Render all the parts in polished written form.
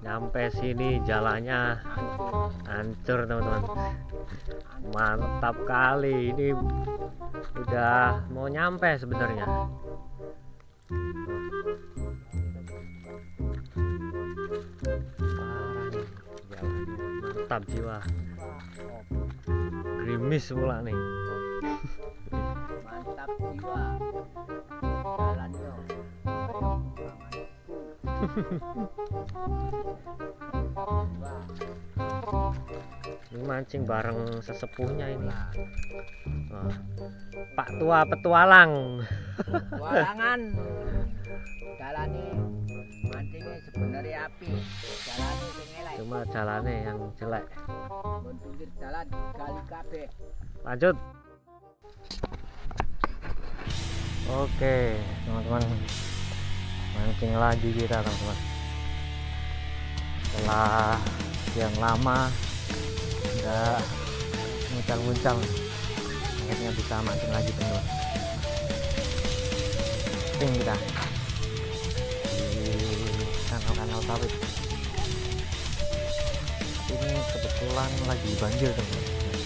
Sampai sini jalannya hancur teman-teman. Mantap kali, ini udah mau nyampe sebenarnya. Parah nih jalannya, mantap jiwa. Gerimis pula nih. Mantap jiwa jalannya. Ini mancing bareng sesepuhnya ini. Wah, Pak Tua Petualang. Walangan jalani mancingnya sebenarnya api, jalani sing elek. Cuma jalannya yang jelek. Mun pinggir jalan gali kabeh. Lanjut. Oke teman-teman, mancing lagi kita teman-teman. Setelah yang lama nggak muncang-muncang, akhirnya bisa mancing lagi teman-teman. Mancing kita di kanal-kanal sawit. Ini kebetulan lagi banjir teman-teman.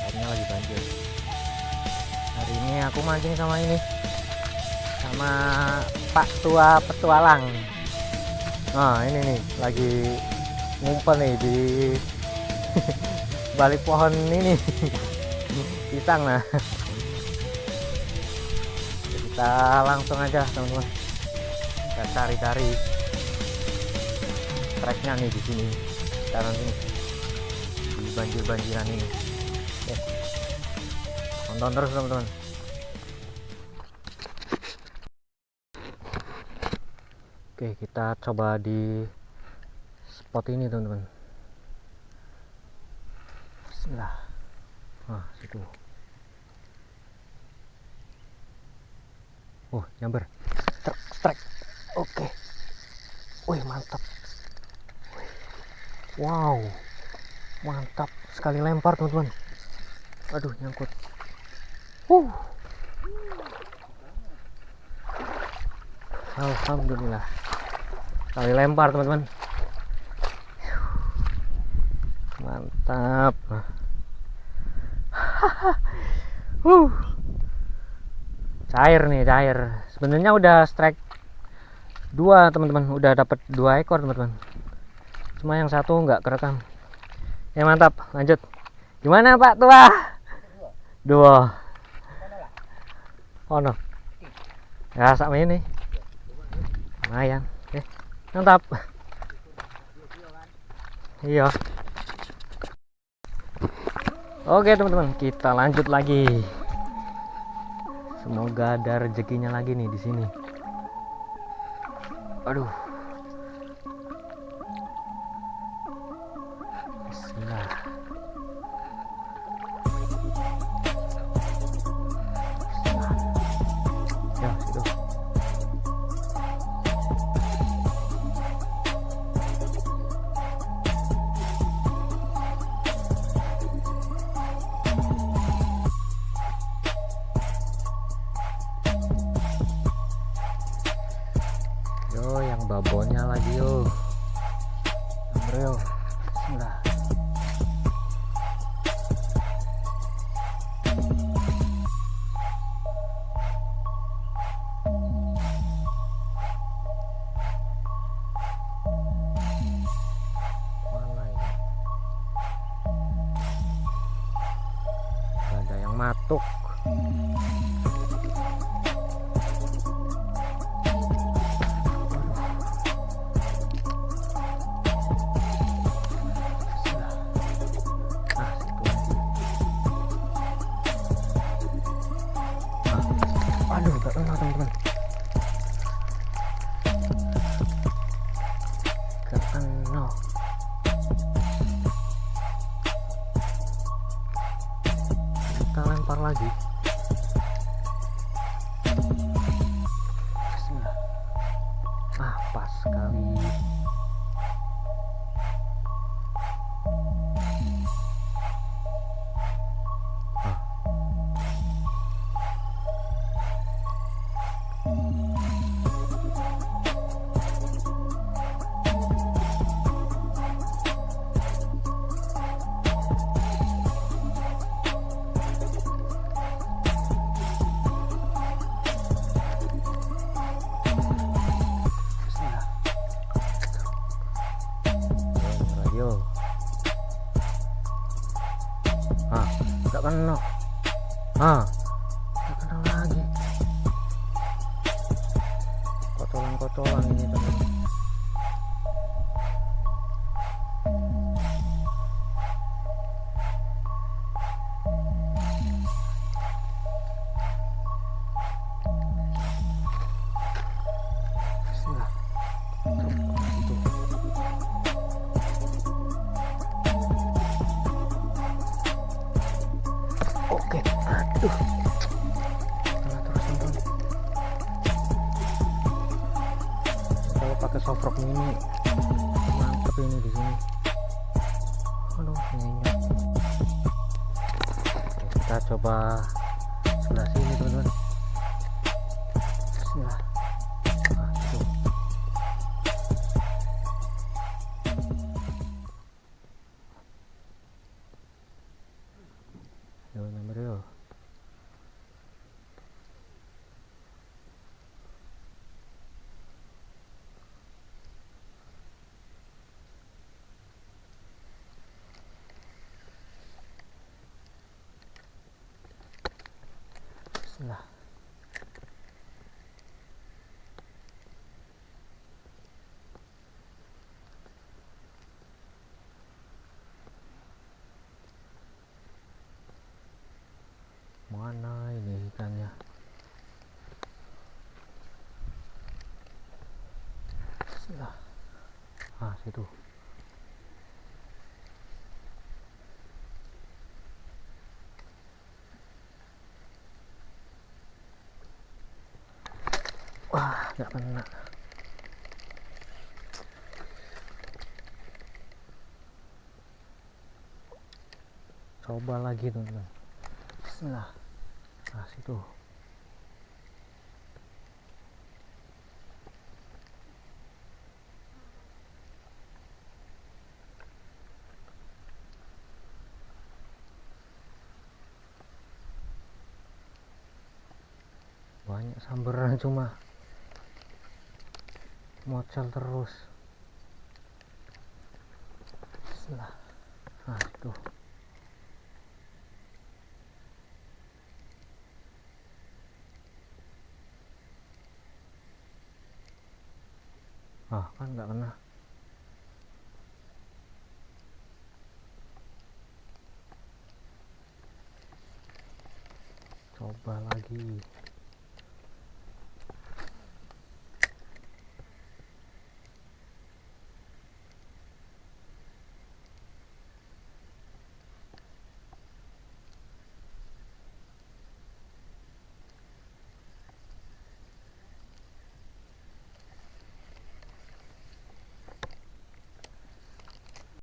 Airnya lagi banjir. Hari ini aku mancing sama ini, sama Pak Tua Petualang. Nah ini nih lagi ngumpul nih di balik pohon ini pisang. Nah kita langsung aja teman-teman, kita cari-cari treknya nih di sini sekarang ini di banjir-banjiran ini. Tonton terus teman-teman. Oke, kita coba di spot ini teman-teman. Bismillah. Nah, situ. Oh, nyamber. Strike. Oke. Wih, mantap. Wow. Mantap sekali lempar teman-teman. Aduh, nyangkut. Alhamdulillah. Kali lempar teman-teman. Mantap. Cair nih, cair. Sebenarnya udah strike 2 teman-teman, udah dapat 2 ekor teman-teman. Cuma yang satu nggak kerekam. Ya mantap, lanjut. Gimana Pak Tua? 2. Oh no. Ya sama ini. Lumayan. Oke. Mantap. Iya. Oke teman-teman, kita lanjut lagi. Semoga ada rezekinya lagi nih di sini. Aduh. Bismillah. Ya, situ. Yo, yang babonnya lagi yo. Bro. Bismillah. Mana ini? Gak ada yang matuk. Aduh, gak kena teman-teman. Gak kena. Kita lempar lagi. Bismillah. Ah, pas sekali. nggak kena. Ah, nggak kena lagi. Kotolan-kotolan ini teman. Bismillah. Tuh. Oke, aduh. Kena terus teman. Kalau pakai soft rock ini mantep ini di sini. Aduh, nyenyok. Oke, kita coba sebelah sini teman-teman. Bismillah. Aduh. Yo, nomor yo. Bismillah. Mana ini ikannya? Bismillah. Ah, situ. Wah, nggak kena. Coba lagi teman-teman. Bismillah. Nah, situ. Banyak sambaran cuma mocal terus. Bismillah. Nah, itu. Ah, kan nggak kena. Coba lagi.